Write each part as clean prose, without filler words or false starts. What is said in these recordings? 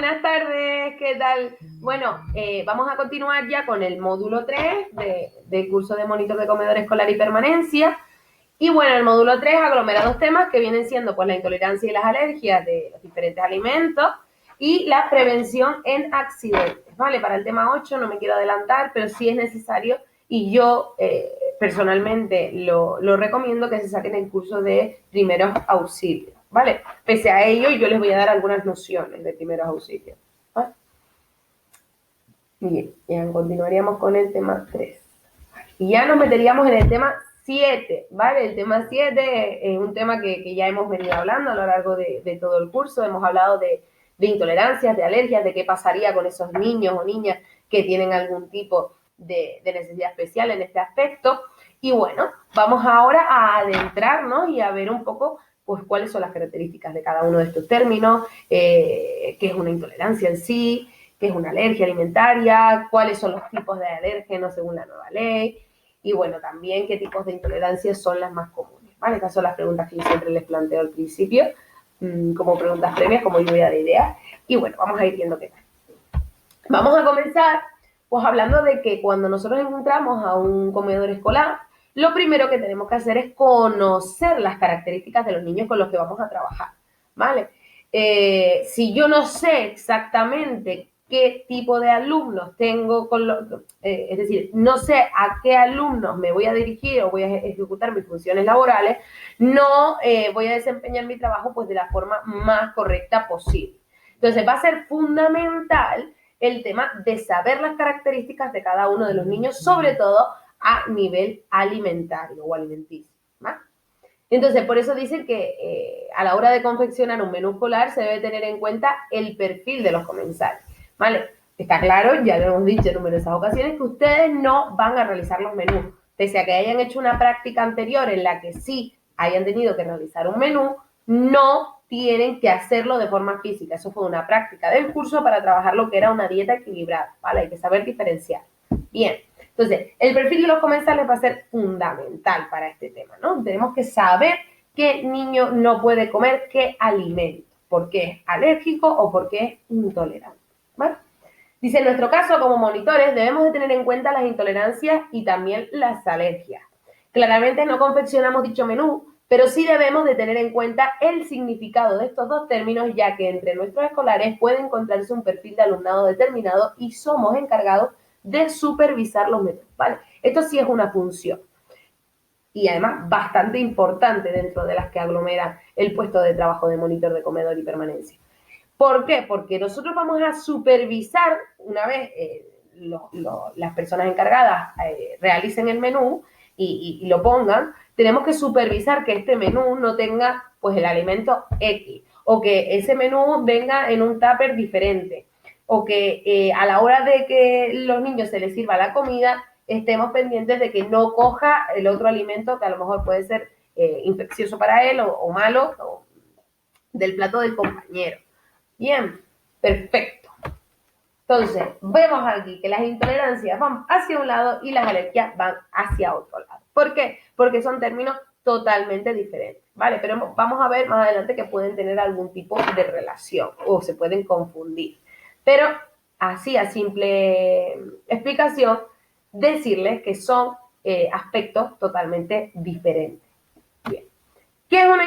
buenas tardes, ¿qué tal? Bueno, vamos a continuar ya con el módulo 3 del curso de monitor de comedor escolar y permanencia. Y bueno, el módulo 3 aglomera dos temas que vienen siendo pues la intolerancia y las alergias de los diferentes alimentos y la prevención en accidentes, ¿vale? Para el tema 8 no me quiero adelantar, pero sí es necesario y yo personalmente lo recomiendo que se saquen el curso de primeros auxilios, ¿vale? Pese a ello, yo les voy a dar algunas nociones de primeros auxilios, ¿vale? Bien, ya continuaríamos con el tema 3. Y ya nos meteríamos en el tema 7, ¿vale? El tema 7 es un tema que ya hemos venido hablando a lo largo de todo el curso. Hemos hablado de intolerancias, de alergias, de qué pasaría con esos niños o niñas que tienen algún tipo de necesidad especial en este aspecto. Y bueno, vamos ahora a adentrarnos y a ver un poco pues cuáles son las características de cada uno de estos términos, qué es una intolerancia en sí, qué es una alergia alimentaria, cuáles son los tipos de alérgenos según la nueva ley, y bueno, también qué tipos de intolerancias son las más comunes, ¿vale? Estas son las preguntas que yo siempre les planteo al principio, como preguntas previas, como lluvia de ideas, y bueno, vamos a ir viendo qué tal. Vamos a comenzar, pues hablando de que cuando nosotros encontramos a un comedor escolar, lo primero que tenemos que hacer es conocer las características de los niños con los que vamos a trabajar, ¿vale? Si yo no sé exactamente qué tipo de alumnos tengo es decir, no sé a qué alumnos me voy a dirigir o voy a ejecutar mis funciones laborales, no voy a desempeñar mi trabajo pues de la forma más correcta posible. Entonces va a ser fundamental el tema de saber las características de cada uno de los niños, sobre todo a nivel alimentario o alimenticio, ¿vale? Entonces, por eso dicen que a la hora de confeccionar un menú escolar se debe tener en cuenta el perfil de los comensales, ¿vale? Está claro, ya lo hemos dicho en numerosas ocasiones, que ustedes no van a realizar los menús, pese a que hayan hecho una práctica anterior en la que sí hayan tenido que realizar un menú, no tienen que hacerlo de forma física. Eso fue una práctica del curso para trabajar lo que era una dieta equilibrada, ¿vale? Hay que saber diferenciar. Bien. Entonces, el perfil de los comensales va a ser fundamental para este tema, ¿no? Tenemos que saber qué niño no puede comer qué alimento, porque es alérgico o porque es intolerante, ¿vale? Dice, en nuestro caso, como monitores, debemos de tener en cuenta las intolerancias y también las alergias. Claramente no confeccionamos dicho menú, pero sí debemos de tener en cuenta el significado de estos dos términos, ya que entre nuestros escolares puede encontrarse un perfil de alumnado determinado y somos encargados de supervisar los menús, ¿vale? Esto sí es una función y además bastante importante dentro de las que aglomera el puesto de trabajo de monitor de comedor y permanencia. ¿Por qué? Porque nosotros vamos a supervisar, una vez las personas encargadas realicen el menú y lo pongan, tenemos que supervisar que este menú no tenga pues el alimento X, o que ese menú venga en un tupper diferente, o que a la hora de que los niños se les sirva la comida, estemos pendientes de que no coja el otro alimento que a lo mejor puede ser infeccioso para él o malo o del plato del compañero. Bien, perfecto. Entonces, vemos aquí que las intolerancias van hacia un lado y las alergias van hacia otro lado. ¿Por qué? Porque son términos totalmente diferentes, ¿vale? Pero vamos a ver más adelante que pueden tener algún tipo de relación o se pueden confundir. Pero así, a simple explicación, decirles que son aspectos totalmente diferentes. Bien. ¿Qué es una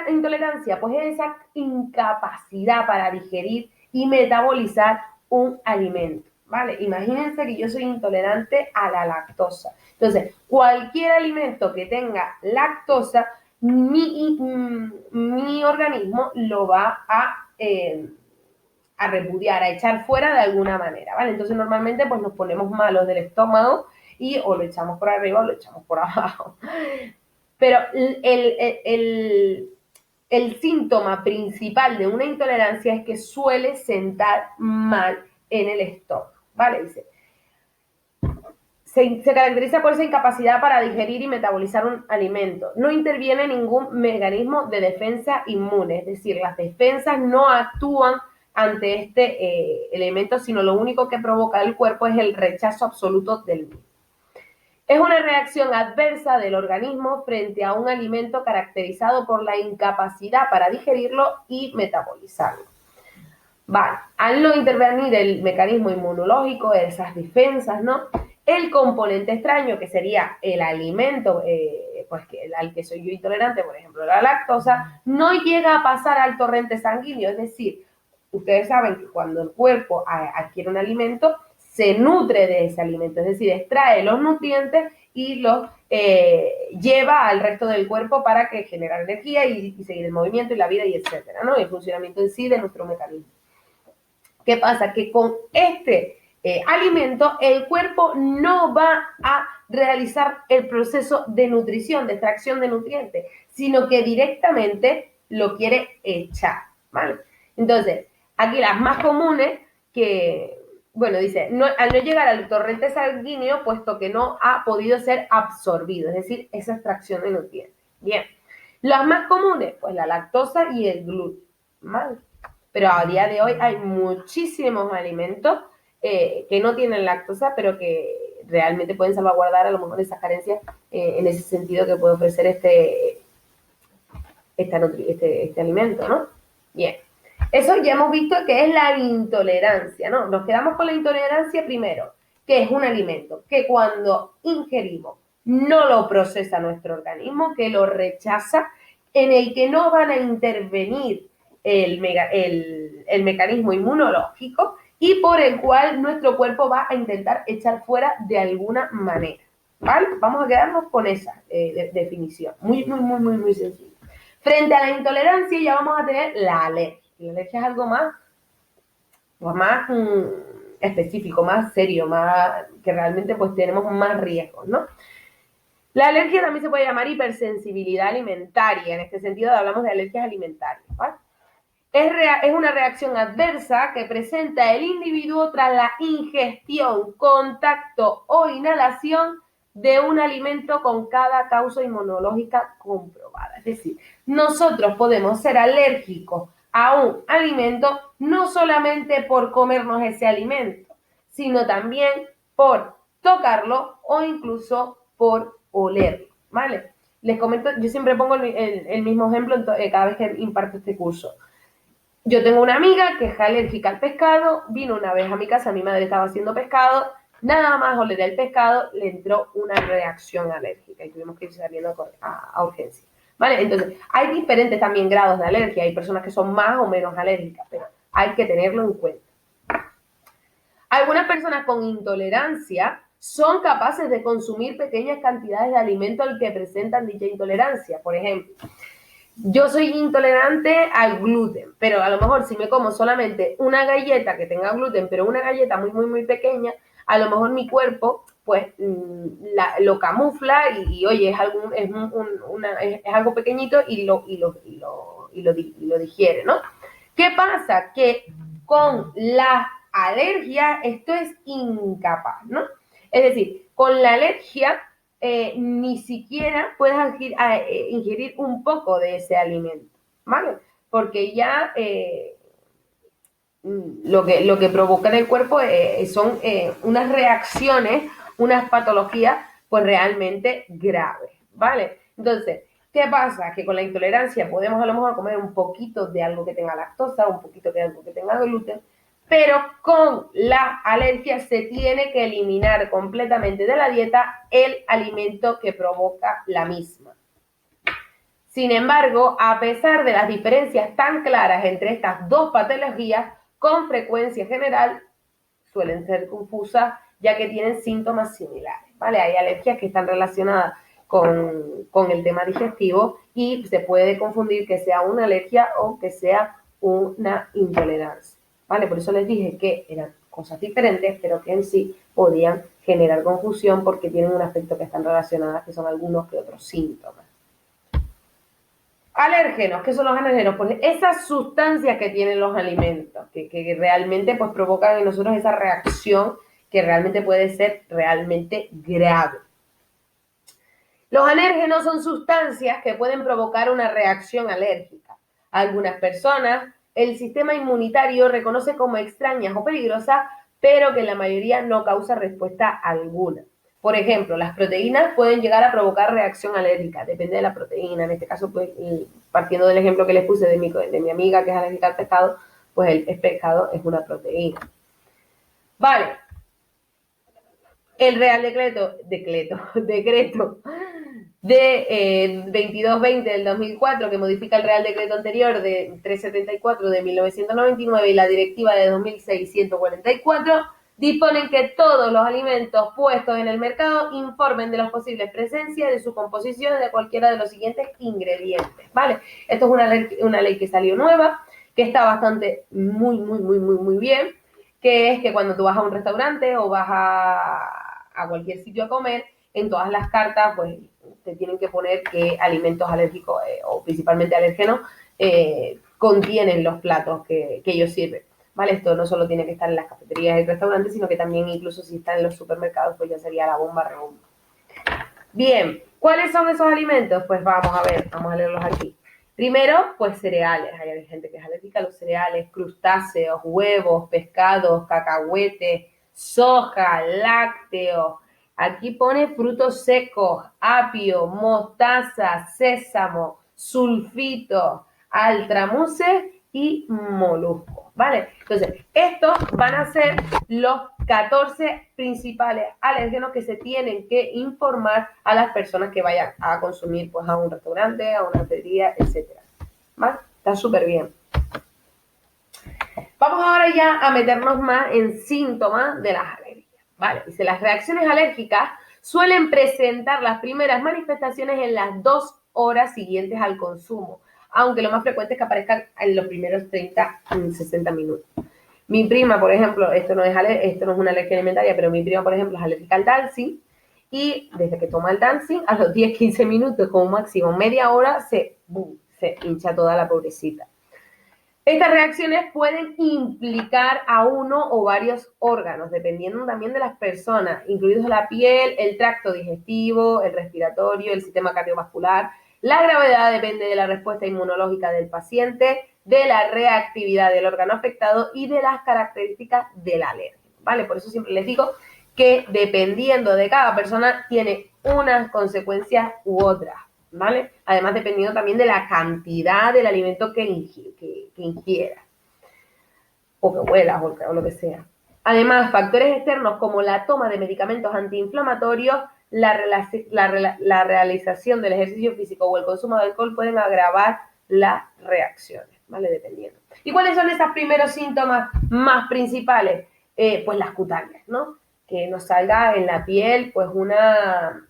intolerancia? Pues es esa incapacidad para digerir y metabolizar un alimento, ¿vale? Imagínense que yo soy intolerante a la lactosa. Entonces, cualquier alimento que tenga lactosa, mi organismo lo va a repudiar, a echar fuera de alguna manera, ¿vale? Entonces, normalmente, pues nos ponemos malos del estómago y o lo echamos por arriba o lo echamos por abajo. Pero el síntoma principal de una intolerancia es que suele sentar mal en el estómago, ¿vale? Dice, se caracteriza por esa incapacidad para digerir y metabolizar un alimento. No interviene ningún mecanismo de defensa inmune, es decir, las defensas no actúan ante este elemento, sino lo único que provoca el cuerpo es el rechazo absoluto del mismo. Es una reacción adversa del organismo frente a un alimento caracterizado por la incapacidad para digerirlo y metabolizarlo. Vale, al no intervenir el mecanismo inmunológico, esas defensas, ¿no? El componente extraño, que sería el alimento, pues al que soy yo intolerante, por ejemplo, la lactosa, no llega a pasar al torrente sanguíneo. Es decir, ustedes saben que cuando el cuerpo adquiere un alimento, se nutre de ese alimento, es decir, extrae los nutrientes y los lleva al resto del cuerpo para que generar energía y seguir el movimiento y la vida y etcétera, ¿no? El funcionamiento en sí de nuestro mecanismo. ¿Qué pasa? Que con este alimento el cuerpo no va a realizar el proceso de nutrición, de extracción de nutrientes, sino que directamente lo quiere echar, ¿vale? Entonces, aquí las más comunes que, bueno, dice, no, al no llegar al torrente sanguíneo, puesto que no ha podido ser absorbido, es decir, esa extracción de nutrientes. Bien, las más comunes, pues la lactosa y el gluten, ¿vale? Pero a día de hoy hay muchísimos alimentos que no tienen lactosa, pero que realmente pueden salvaguardar a lo mejor esas carencias en ese sentido que puede ofrecer este alimento, ¿no? Bien. Eso ya hemos visto que es la intolerancia, ¿no? Nos quedamos con la intolerancia primero, que es un alimento que cuando ingerimos no lo procesa nuestro organismo, que lo rechaza, en el que no van a intervenir el mecanismo inmunológico y por el cual nuestro cuerpo va a intentar echar fuera de alguna manera, ¿vale? Vamos a quedarnos con esa definición, muy sencilla. Frente a la intolerancia ya vamos a tener la alergia. La alergia es algo más específico, más serio, más que realmente pues tenemos más riesgos, ¿no? La alergia también se puede llamar hipersensibilidad alimentaria. En este sentido hablamos de alergias alimentarias, ¿vale? Es una reacción adversa que presenta el individuo tras la ingestión, contacto o inhalación de un alimento con cada causa inmunológica comprobada. Es decir, nosotros podemos ser alérgicos a un alimento no solamente por comernos ese alimento, sino también por tocarlo o incluso por olerlo, ¿vale? Les comento, yo siempre pongo el mismo ejemplo cada vez que imparto este curso. Yo tengo una amiga que es alérgica al pescado, vino una vez a mi casa, mi madre estaba haciendo pescado, nada más oler el pescado, le entró una reacción alérgica y tuvimos que ir saliendo a urgencia, ¿vale? Entonces, hay diferentes también grados de alergia, hay personas que son más o menos alérgicas, pero hay que tenerlo en cuenta. Algunas personas con intolerancia son capaces de consumir pequeñas cantidades de alimento al que presentan dicha intolerancia, por ejemplo. Yo soy intolerante al gluten, pero a lo mejor si me como solamente una galleta que tenga gluten, pero una galleta muy pequeña, a lo mejor mi cuerpo pues lo camufla y oye, es algo pequeñito y lo digiere, ¿no? ¿Qué pasa? Que con la alergia esto es incapaz, ¿no? Es decir, con la alergia ni siquiera puedes ingerir un poco de ese alimento, ¿vale? Porque ya lo que provoca en el cuerpo son unas reacciones, unas patologías, pues realmente graves, ¿vale? Entonces, ¿qué pasa? Que con la intolerancia podemos a lo mejor comer un poquito de algo que tenga lactosa, un poquito de algo que tenga gluten, pero con la alergia se tiene que eliminar completamente de la dieta el alimento que provoca la misma. Sin embargo, a pesar de las diferencias tan claras entre estas dos patologías, con frecuencia general suelen ser confusas ya que tienen síntomas similares, ¿vale? Hay alergias que están relacionadas con el tema digestivo y se puede confundir que sea una alergia o que sea una intolerancia, ¿vale? Por eso les dije que eran cosas diferentes, pero que en sí podían generar confusión porque tienen un aspecto que están relacionadas, que son algunos que otros síntomas. Alérgenos, ¿qué son los alérgenos? Pues esas sustancias que tienen los alimentos, que realmente pues provocan en nosotros esa reacción que realmente puede ser realmente grave. Los alérgenos son sustancias que pueden provocar una reacción alérgica. A algunas personas, el sistema inmunitario reconoce como extrañas o peligrosas, pero que en la mayoría no causa respuesta alguna. Por ejemplo, las proteínas pueden llegar a provocar reacción alérgica, depende de la proteína. En este caso, pues, partiendo del ejemplo que les puse de mi amiga que es alérgica al pescado, pues el pescado es una proteína. Vale. El Real Decreto de 2220 del 2004, que modifica el Real Decreto anterior de 374 de 1999 y la Directiva de 2644, disponen que todos los alimentos puestos en el mercado informen de las posibles presencias, de su composición y de cualquiera de los siguientes ingredientes, ¿vale? Esto es una ley que salió nueva, que está bastante, muy bien, que es que cuando tú vas a un restaurante o vas a cualquier sitio a comer, en todas las cartas, pues, te tienen que poner qué alimentos alérgicos o principalmente alérgenos contienen los platos que ellos sirven, ¿vale? Esto no solo tiene que estar en las cafeterías y restaurantes, sino que también incluso si está en los supermercados, pues ya sería la bomba rebomba. Bien, ¿cuáles son esos alimentos? Pues vamos a leerlos aquí. Primero, pues cereales. Hay gente que es alérgica a los cereales, crustáceos, huevos, pescados, cacahuetes, soja, lácteos. Aquí pone frutos secos, apio, mostaza, sésamo, sulfito, altramuces y moluscos, ¿vale? Entonces, estos van a ser los 14 principales alérgenos que se tienen que informar a las personas que vayan a consumir, pues, a un restaurante, a una cafetería, etcétera. ¿Vale? Está súper bien. Vamos ahora ya a meternos más en síntomas de las alergias, ¿vale? Dice, las reacciones alérgicas suelen presentar las primeras manifestaciones en las 2 horas siguientes al consumo, aunque lo más frecuente es que aparezcan en los primeros 60 minutos. Mi prima, por ejemplo, esto no es una alergia alimentaria, pero mi prima, por ejemplo, es alérgica al Dalsing y desde que toma el Dalsing, a los 10-15 minutos, como máximo media hora, se hincha toda la pobrecita. Estas reacciones pueden implicar a uno o varios órganos, dependiendo también de las personas, incluidos la piel, el tracto digestivo, el respiratorio, el sistema cardiovascular. La gravedad depende de la respuesta inmunológica del paciente, de la reactividad del órgano afectado y de las características del alérgeno, ¿vale? Por eso siempre les digo que dependiendo de cada persona tiene unas consecuencias u otras, ¿vale? Además, dependiendo también de la cantidad del alimento que ingiera, o que huelas, o lo que sea. Además, factores externos como la toma de medicamentos antiinflamatorios, la realización del ejercicio físico o el consumo de alcohol pueden agravar las reacciones, ¿vale? Dependiendo. ¿Y cuáles son esos primeros síntomas más principales? Pues las cutáneas, ¿no? Que nos salga en la piel, pues, una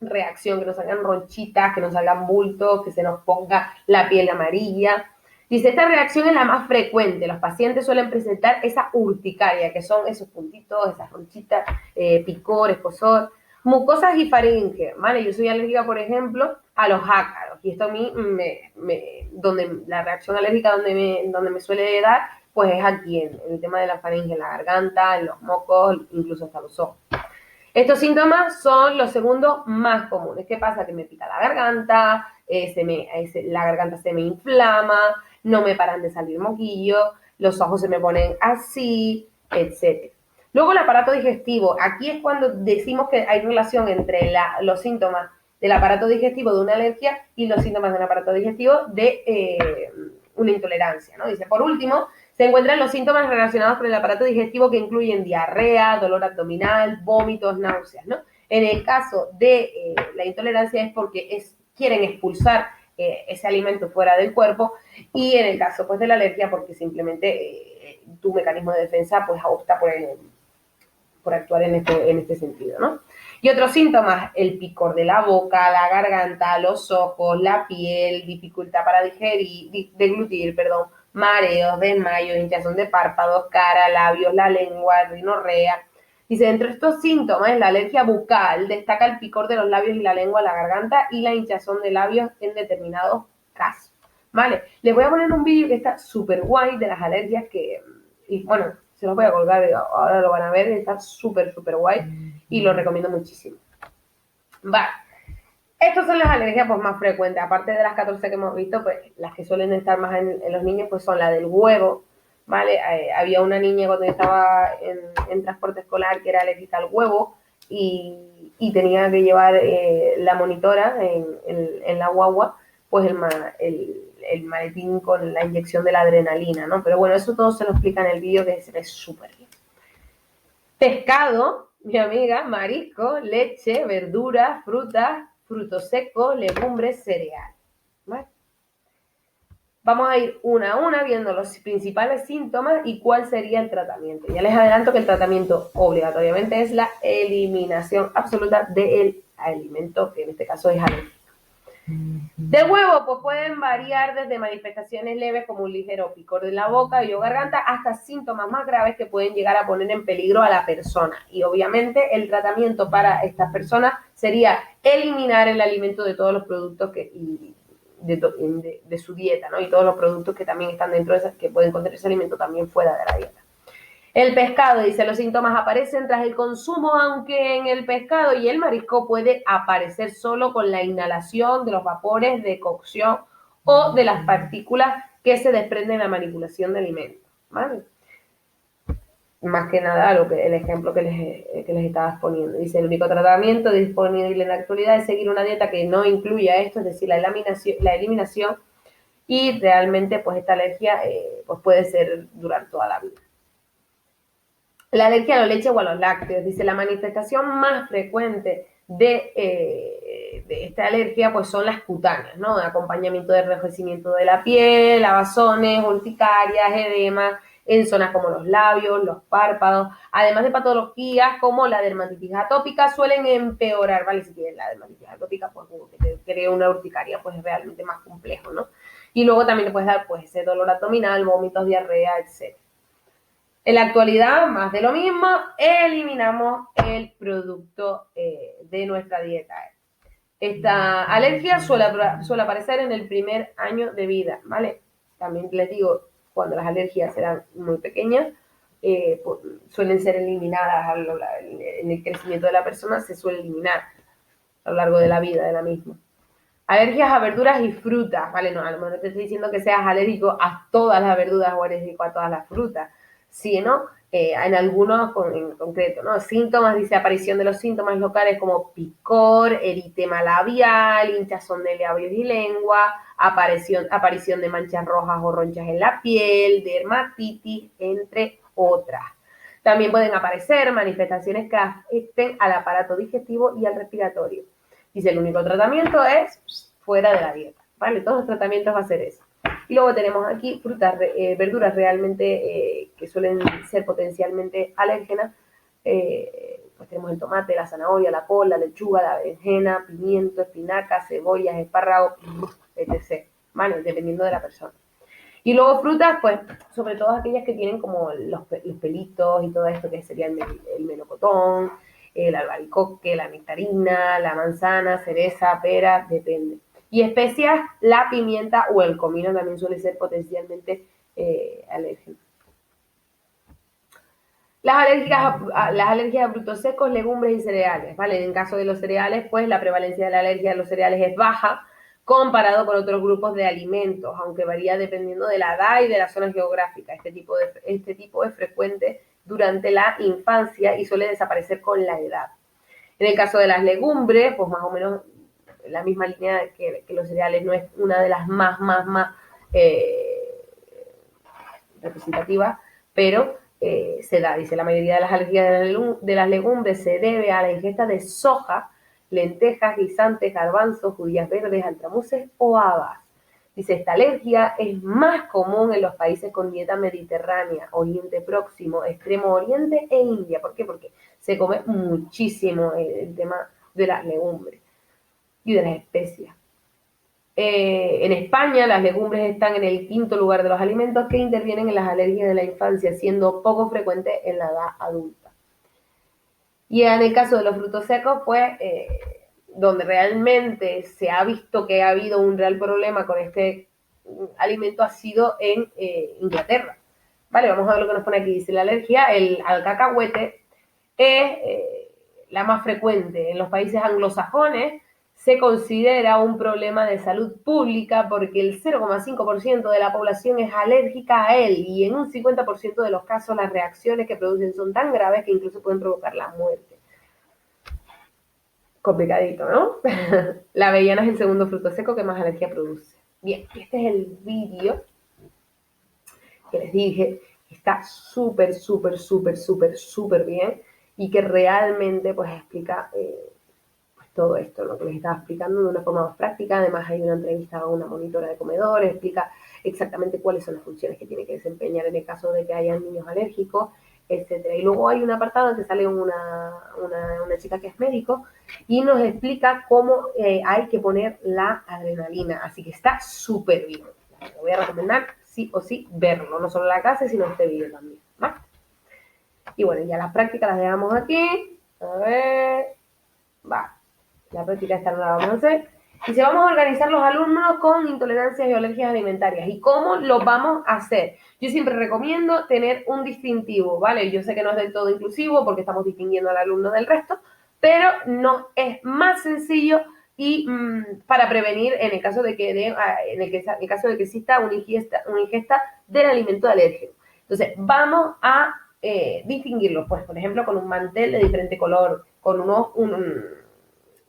reacción, que nos salgan ronchitas, que nos salgan bultos, que se nos ponga la piel amarilla. Dice, esta reacción es la más frecuente. Los pacientes suelen presentar esa urticaria, que son esos puntitos, esas ronchitas, picor, escozor, mucosas y faringe, ¿vale? Yo soy alérgica, por ejemplo, a los ácaros, y esto a mí donde la reacción alérgica donde me suele dar, pues es aquí, en el tema de la faringe, en la garganta, en los mocos, incluso hasta los ojos. Estos síntomas son los segundos más comunes. ¿Qué pasa? Que me pica la garganta, la garganta se me inflama, no me paran de salir moquillos, los ojos se me ponen así, etc. Luego el aparato digestivo. Aquí es cuando decimos que hay relación entre los síntomas del aparato digestivo de una alergia y los síntomas del aparato digestivo de una intolerancia, ¿no? Dice, por último, se encuentran los síntomas relacionados con el aparato digestivo que incluyen diarrea, dolor abdominal, vómitos, náuseas, ¿no? En el caso de la intolerancia es porque quieren expulsar ese alimento fuera del cuerpo, y en el caso, pues, de la alergia, porque simplemente tu mecanismo de defensa, pues, opta por actuar en este sentido, ¿no? Y otros síntomas, el picor de la boca, la garganta, los ojos, la piel, dificultad para deglutir, mareos, desmayos, hinchazón de párpados, cara, labios, la lengua, rinorrea. Dice, dentro de estos síntomas, la alergia bucal destaca el picor de los labios y la lengua, la garganta y la hinchazón de labios en determinados casos, ¿vale? Les voy a poner un vídeo que está súper guay de las alergias y bueno, se los voy a colgar, ahora lo van a ver, está súper guay y lo recomiendo muchísimo. Vale. Estas son las alergias, pues, más frecuentes. Aparte de las 14 que hemos visto, pues las que suelen estar más en los niños, pues son la del huevo, ¿vale? Había una niña cuando estaba en transporte escolar que era alérgica al huevo y tenía que llevar la monitora en la guagua, pues el maletín con la inyección de la adrenalina, ¿no? Pero bueno, eso todo se lo explica en el vídeo que se ve súper bien. Pescado, mi amiga, marisco, leche, verduras, frutas, frutos secos, legumbres, cereales, ¿vale? Vamos a ir una a una viendo los principales síntomas y cuál sería el tratamiento. Ya les adelanto que el tratamiento obligatoriamente es la eliminación absoluta del alimento, que en este caso es alérgico. Del huevo, pues pueden variar desde manifestaciones leves como un ligero picor de la boca y o garganta hasta síntomas más graves que pueden llegar a poner en peligro a la persona. Y obviamente el tratamiento para estas personas sería eliminar el alimento de todos los productos de su dieta, ¿no? Y todos los productos que también están dentro de esa, que pueden contener ese alimento también fuera de la dieta. El pescado, dice, los síntomas aparecen tras el consumo, aunque en el pescado y el marisco puede aparecer solo con la inhalación de los vapores de cocción o de las partículas que se desprenden en la manipulación de alimentos, ¿vale? Más que nada el ejemplo que les estaba exponiendo. Dice, el único tratamiento disponible en la actualidad es seguir una dieta que no incluya esto, es decir, la eliminación y realmente pues esta alergia pues puede ser durar toda la vida. La alergia a la leche o a los lácteos. Dice, la manifestación más frecuente de esta alergia pues son las cutáneas, ¿no? De acompañamiento de enrojecimiento de la piel, lavazones, urticarias, edema en zonas como los labios, los párpados, además de patologías como la dermatitis atópica suelen empeorar, ¿vale? Si tienes la dermatitis atópica, pues como que te crea una urticaria, pues es realmente más complejo, ¿no? Y luego también te puedes dar pues ese dolor abdominal, vómitos, diarrea, etc. En la actualidad, más de lo mismo, eliminamos el producto de nuestra dieta. Esta alergia suele aparecer en el primer año de vida, ¿vale? También les digo, cuando las alergias eran muy pequeñas, pues, suelen ser eliminadas en el crecimiento de la persona, se suele eliminar a lo largo de la vida de la misma. Alergias a verduras y frutas, ¿vale? No, a lo mejor no te estoy diciendo que seas alérgico a todas las verduras o alérgico a todas las frutas, sino en algunos en concreto, ¿no? Síntomas, dice, aparición de los síntomas locales como picor, eritema labial, hinchazón de labios y lengua, aparición de manchas rojas o ronchas en la piel, dermatitis, entre otras. También pueden aparecer manifestaciones que afecten al aparato digestivo y al respiratorio. Dice, el único tratamiento es fuera de la dieta, ¿vale? Todos los tratamientos va a ser eso. Y luego tenemos aquí frutas, verduras realmente que suelen ser potencialmente alérgenas. Pues tenemos el tomate, la zanahoria, la col, la lechuga, la berenjena, pimiento, espinacas, cebollas, espárragos, etc. ¿Vale? Dependiendo de la persona. Y luego frutas, pues, sobre todo aquellas que tienen como los pelitos y todo esto, que sería el melocotón, el albaricoque, la nectarina, la manzana, cereza, pera, depende. Y especias, la pimienta o el comino también suele ser potencialmente alérgeno. Las alergias a frutos secos, legumbres y cereales, ¿vale? En caso de los cereales, pues la prevalencia de la alergia a los cereales es baja comparado con otros grupos de alimentos, aunque varía dependiendo de la edad y de la zona geográfica. Este tipo es frecuente durante la infancia y suele desaparecer con la edad. En el caso de las legumbres, pues más o menos la misma línea que los cereales, no es una de las más representativas, pero se da. Dice, la mayoría de las alergias de las legumbres se debe a la ingesta de soja, lentejas, guisantes, garbanzos, judías verdes, altramuces o habas. Dice, esta alergia es más común en los países con dieta mediterránea, Oriente Próximo, Extremo Oriente e India. ¿Por qué? Porque se come muchísimo el tema de las legumbres y de las especias. En España, las legumbres están en el 5º lugar de los alimentos que intervienen en las alergias de la infancia, siendo poco frecuentes en la edad adulta. Y en el caso de los frutos secos, pues, donde realmente se ha visto que ha habido un real problema con este alimento ha sido en Inglaterra. Vale, vamos a ver lo que nos pone aquí. Dice, la alergia al cacahuete es la más frecuente. En los países anglosajones se considera un problema de salud pública porque el 0,5% de la población es alérgica a él y en un 50% de los casos las reacciones que producen son tan graves que incluso pueden provocar la muerte. Complicadito, ¿no? La avellana es el segundo fruto seco que más alergia produce. Bien, este es el vídeo que les dije, que está súper, súper, súper, súper, súper bien y que realmente pues explica pues, todo esto, lo que les estaba explicando de una forma más práctica. Además hay una entrevista a una monitora de comedores, explica exactamente cuáles son las funciones que tiene que desempeñar en el caso de que haya niños alérgicos, etcétera. Y luego hay un apartado en que sale una chica que es médico y nos explica cómo hay que poner la adrenalina. Así que está súper bien. Lo voy a recomendar sí o sí verlo, no solo la clase, sino este vídeo también, ¿vale? Y bueno, ya las prácticas las dejamos aquí. A ver, va. La práctica esta no la vamos a hacer. Y se vamos a organizar los alumnos con intolerancias y alergias alimentarias. ¿Y cómo lo vamos a hacer? Yo siempre recomiendo tener un distintivo, ¿vale? Yo sé que no es del todo inclusivo porque estamos distinguiendo al alumno del resto, pero no es más sencillo y para prevenir en el caso de que, en el caso de que exista una ingesta del alimento alérgeno. Entonces, vamos a distinguirlos, pues, por ejemplo, con un mantel de diferente color, con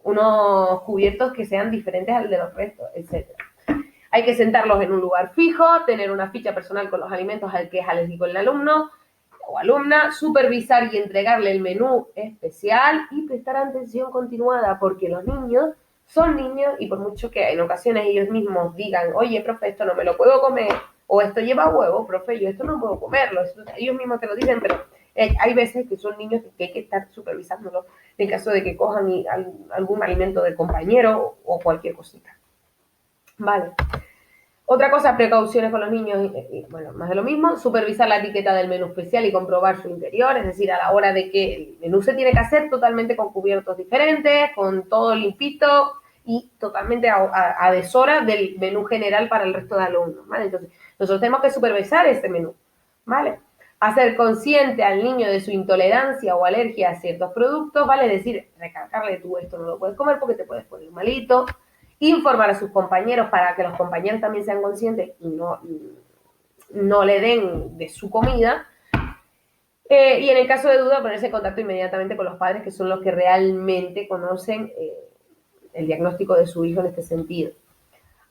unos cubiertos que sean diferentes al de los restos, etc. Hay que sentarlos en un lugar fijo, tener una ficha personal con los alimentos al que es alérgico el alumno o alumna, supervisar y entregarle el menú especial y prestar atención continuada, porque los niños son niños y por mucho que en ocasiones ellos mismos digan, oye, profe, esto no me lo puedo comer, o esto lleva huevo, profe, yo esto no puedo comerlo, ellos mismos te lo dicen, pero hay veces que son niños que hay que estar supervisándolo en caso de que cojan algún alimento del compañero o cualquier cosita. Vale. Otra cosa, precauciones con los niños, y, bueno, más de lo mismo, supervisar la etiqueta del menú especial y comprobar su interior, es decir, a la hora de que el menú se tiene que hacer totalmente con cubiertos diferentes, con todo limpito y totalmente a deshora del menú general para el resto de alumnos, ¿vale? Entonces, nosotros tenemos que supervisar ese menú, ¿vale? Hacer consciente al niño de su intolerancia o alergia a ciertos productos, ¿vale? Es decir, recalcarle tú esto no lo puedes comer porque te puedes poner malito. Informar a sus compañeros para que los compañeros también sean conscientes y no le den de su comida. Y en el caso de duda, ponerse en contacto inmediatamente con los padres, que son los que realmente conocen el diagnóstico de su hijo en este sentido.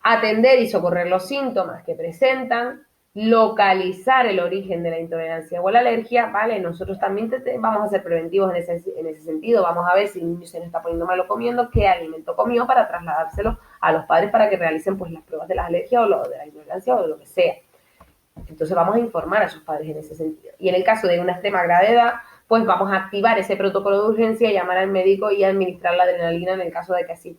Atender y socorrer los síntomas que presentan, localizar el origen de la intolerancia o la alergia, ¿vale? Nosotros también vamos a ser preventivos en ese sentido, vamos a ver si el niño se le está poniendo malo comiendo, qué alimento comió para trasladárselo a los padres para que realicen pues las pruebas de las alergias o de la intolerancia o de lo que sea. Entonces vamos a informar a sus padres en ese sentido. Y en el caso de una extrema gravedad, pues vamos a activar ese protocolo de urgencia, llamar al médico y administrar la adrenalina en el caso de que así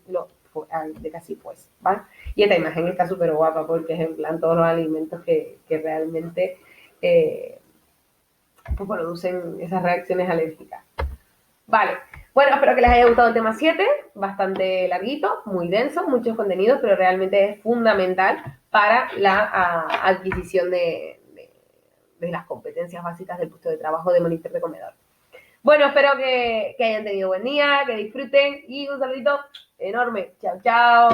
fuese, ¿vale? Y esta imagen está súper guapa porque es en plan todos los alimentos que realmente pues producen esas reacciones alérgicas. Vale, bueno, espero que les haya gustado el tema 7, bastante larguito, muy denso, muchos contenidos, pero realmente es fundamental para la adquisición de las competencias básicas del puesto de trabajo de monitor de comedor. Bueno, espero que hayan tenido buen día, que disfruten y un saludito enorme. Chao, chao.